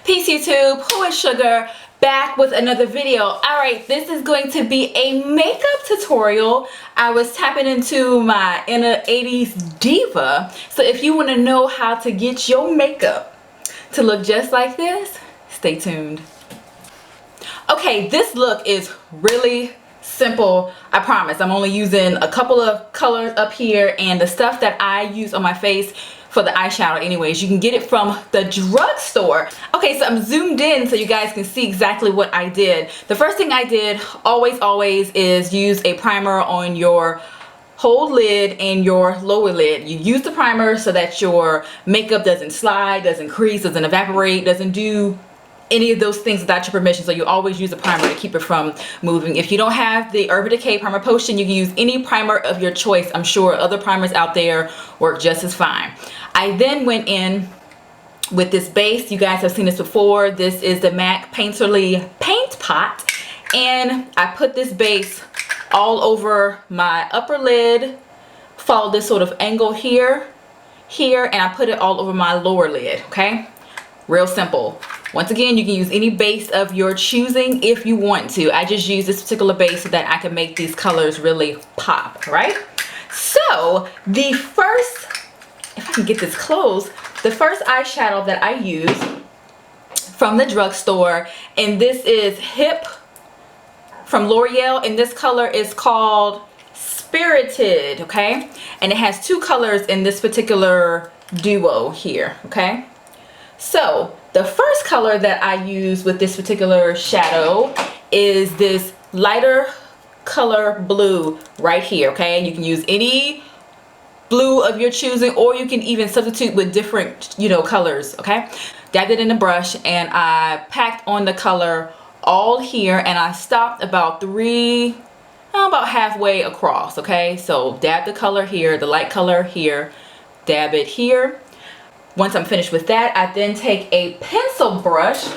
Peace YouTube, Who is Sugar, back with another video. Alright, this is going to be a makeup tutorial. I was tapping into my inner 80s diva. So if you want to know how to get your makeup to look just like this, stay tuned. Okay, this look is really simple. I promise. I'm only using a couple of colors up here, and the stuff that I use on my face for the eyeshadow anyways, you can get it from the drugstore. Okay, so I'm zoomed in so you guys can see exactly what I did. The first thing I did always is use a primer on your whole lid and your lower lid. You use the primer so that your makeup doesn't slide, doesn't crease, doesn't evaporate, doesn't do any of those things without your permission. So you always use a primer to keep it from moving. If you don't have the Urban Decay Primer Potion, you can use any primer of your choice. I'm sure other primers out there work just as fine. I then went in with this base. You guys have seen this before. This is the MAC Painterly Paint Pot, and I put this base all over my upper lid, follow this sort of angle here, and I put it all over my lower lid. Okay, real simple. Once again, you can use any base of your choosing if you want to. I just use this particular base so that I can make these colors really pop, right? So the first, if I can get this closed, the first eyeshadow that I use from the drugstore, and this is Hip from L'Oreal, and this color is called Spirited, okay? And it has two colors in this particular duo here, okay? So the first color that I use with this particular shadow is this lighter color blue right here, okay? You can use any blue of your choosing, or you can even substitute with different, colors, okay? Dabbed it in the brush, and I packed on the color all here, and I stopped about halfway across, okay? So dab the color here, the light color here, dab it here. Once I'm finished with that, I then take a pencil brush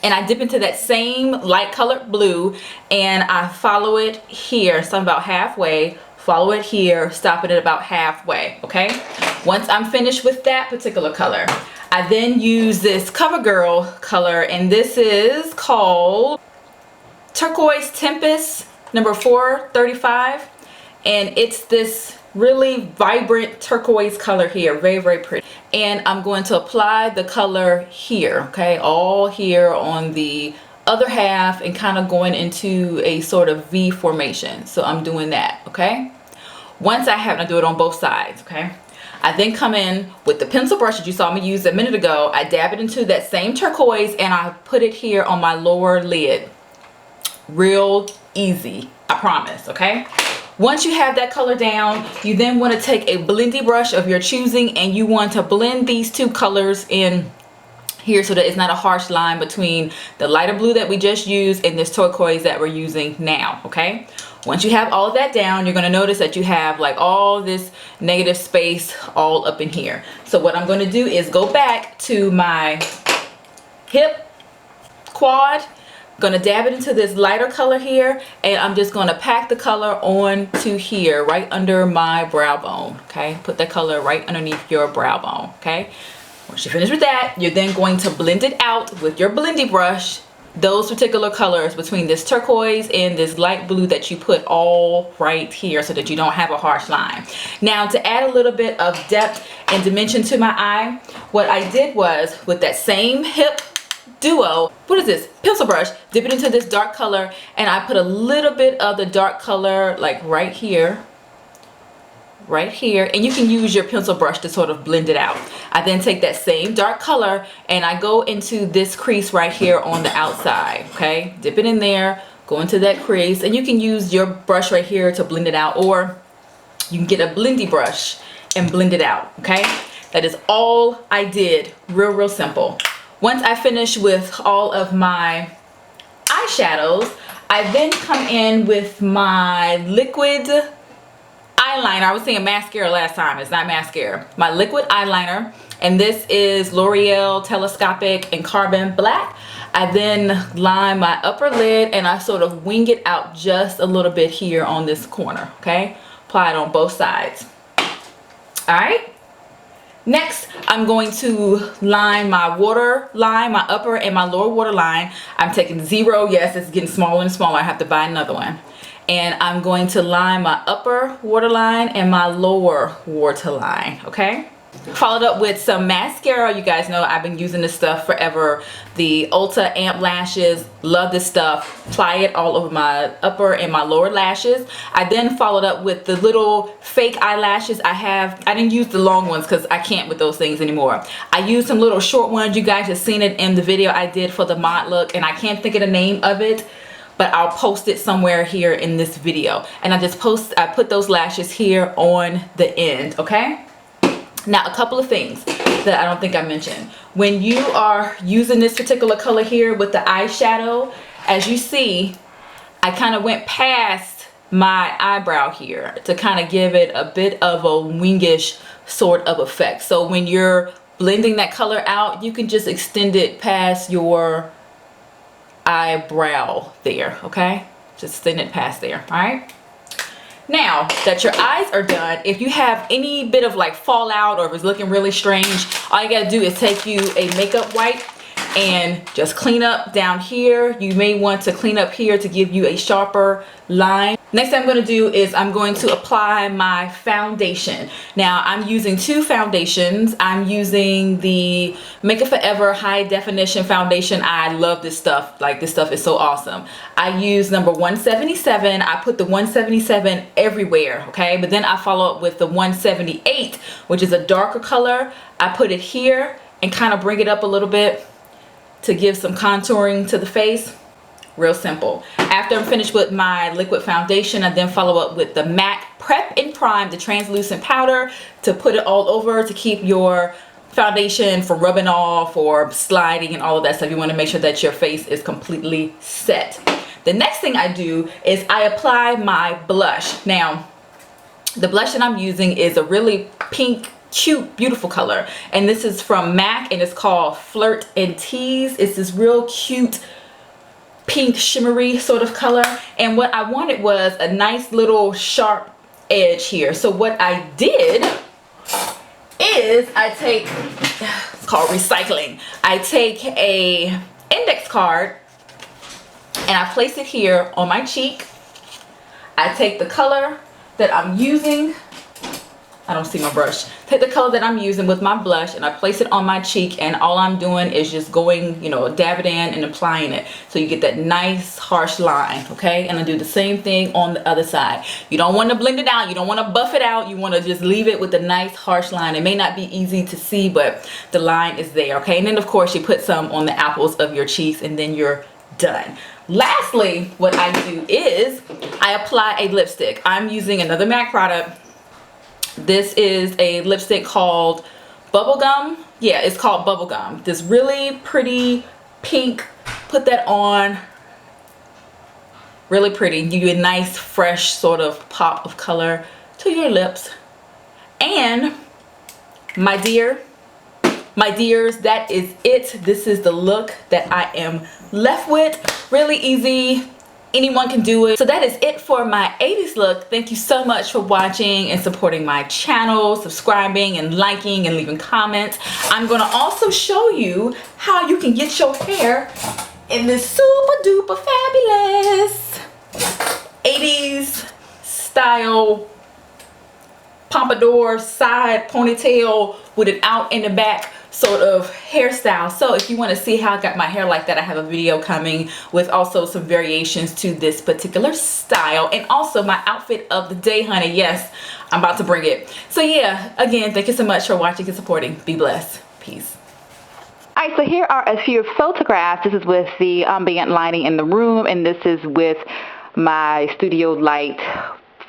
and I dip into that same light colored blue, and I follow it here. So I'm about halfway, follow it here, stop it at about halfway, okay? Once I'm finished with that particular color, I then use this CoverGirl color, and this is called Turquoise Tempest number 435, and it's this really vibrant turquoise color here, very pretty. And I'm going to apply the color here, okay, all here on the other half, and kind of going into a sort of V formation. So I'm doing that, okay? Once I have, and I do it on both sides, okay? I then come in with the pencil brush that you saw me use a minute ago. I dab it into that same turquoise, and I put it here on my lower lid. Real easy, I promise, okay? Once you have that color down, you then want to take a blendy brush of your choosing, and you want to blend these two colors in here so that it's not a harsh line between the lighter blue that we just used and this turquoise that we're using now, okay? Once you have all of that down, you're going to notice that you have like all this negative space all up in here. So what I'm going to do is go back to my hip quad, gonna dab it into this lighter color here, and I'm just gonna pack the color on to here right under my brow bone, okay? Put that color right underneath your brow bone, okay? Once you finish with that, you're then going to blend it out with your blendy brush, those particular colors between this turquoise and this light blue that you put all right here so that you don't have a harsh line. Now, to add a little bit of depth and dimension to my eye, what I did was with that same hip duo, what is this, pencil brush, dip it into this dark color, and I put a little bit of the dark color like right here, and you can use your pencil brush to sort of blend it out. I then take that same dark color and I go into this crease right here on the outside, okay? Dip it in there, go into that crease, and you can use your brush right here to blend it out, or you can get a blendy brush and blend it out, okay? That is all I did, real simple. Once I finish with all of my eyeshadows, I then come in with my liquid eyeliner. I was saying mascara last time. It's not mascara. My liquid eyeliner, and this is L'Oreal Telescopic in Carbon Black. I then line my upper lid, and I sort of wing it out just a little bit here on this corner, okay? Apply it on both sides. All right? Next, I'm going to line my waterline, my upper and my lower waterline. I'm taking 0. Yes, it's getting smaller and smaller. I have to buy another one. And I'm going to line my upper waterline and my lower waterline, okay? Followed up with some mascara. You guys know I've been using this stuff forever. The Ulta Amp Lashes. Love this stuff. Apply it all over my upper and my lower lashes. I then followed up with the little fake eyelashes I have. I didn't use the long ones because I can't with those things anymore. I used some little short ones. You guys have seen it in the video I did for the mod look, and I can't think of the name of it, but I'll post it somewhere here in this video. And I put those lashes here on the end, okay? Now, a couple of things that I don't think I mentioned. When you are using this particular color here with the eyeshadow, as you see, I kind of went past my eyebrow here to kind of give it a bit of a wingish sort of effect. So when you're blending that color out, you can just extend it past your eyebrow there, okay? Just extend it past there, all right? Now that your eyes are done, if you have any bit of like fallout or if it's looking really strange, all you gotta do is take you a makeup wipe and just clean up down here. You may want to clean up here to give you a sharper line. Next thing I'm going to do is I'm going to apply my foundation. Now I'm using 2 foundations. I'm using the Make It Forever High Definition Foundation. I love this stuff. Like, this stuff is so awesome. I use number 177. I put the 177 everywhere, okay? But then I follow up with the 178, which is a darker color. I put it here and kind of bring it up a little bit to give some contouring to the face. Real simple. After I'm finished with my liquid foundation, I then follow up with the MAC Prep and Prime, the translucent powder, to put it all over to keep your foundation from rubbing off or sliding and all of that stuff. You want to make sure that your face is completely set. The next thing I do is I apply my blush. Now, the blush that I'm using is a really pink, cute, beautiful color, and this is from MAC and it's called Flirt and Tease. It's this real cute pink shimmery sort of color, and what I wanted was a nice little sharp edge here. So what I did is it's called recycling. I take a index card and I place it here on my cheek. I take the color that I'm using. I don't see my brush. Take the color that I'm using with my blush and I place it on my cheek, and all I'm doing is just going, you know, dab it in and applying it so you get that nice harsh line, okay? And I do the same thing on the other side. You don't want to blend it out. You don't want to buff it out. You want to just leave it with a nice harsh line. It may not be easy to see, but the line is there, okay? And then of course you put some on the apples of your cheeks and then you're done. Lastly, what I do is I apply a lipstick. I'm using another MAC product. This is a lipstick called Bubblegum. Yeah, it's called Bubblegum. This really pretty pink. Put that on. Really pretty. Give you a nice fresh sort of pop of color to your lips. And my dears, that is it. This is the look that I am left with. Really easy. Anyone can do it. So that is it for my 80s look. Thank you so much for watching and supporting my channel, subscribing and liking and leaving comments. I'm gonna also show you how you can get your hair in this super duper fabulous 80s style pompadour side ponytail with an out in the back sort of hairstyle. So if you want to see how I got my hair like that, I have a video coming with also some variations to this particular style, and also my outfit of the day, honey. Yes, I'm about to bring it. So yeah, again, thank you so much for watching and supporting. Be blessed. Peace. All right, so here are a few photographs. This is with the ambient lighting in the room, and this is with my studio light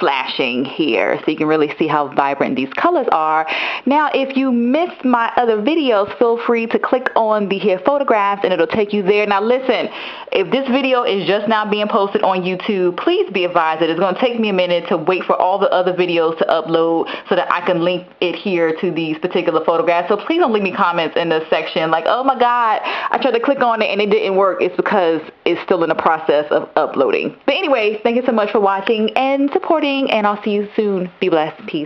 flashing here, so you can really see how vibrant these colors are. Now, if you missed my other videos, feel free to click on the here photographs and it'll take you there. Now listen, if this video is just now being posted on YouTube, please be advised that it's going to take me a minute to wait for all the other videos to upload so that I can link it here to these particular photographs. So please don't leave me comments in the section like, oh my God, I tried to click on it and it didn't work. It's because it's still in the process of uploading. But anyway, thank you so much for watching and supporting, and I'll see you soon. Be blessed. Peace.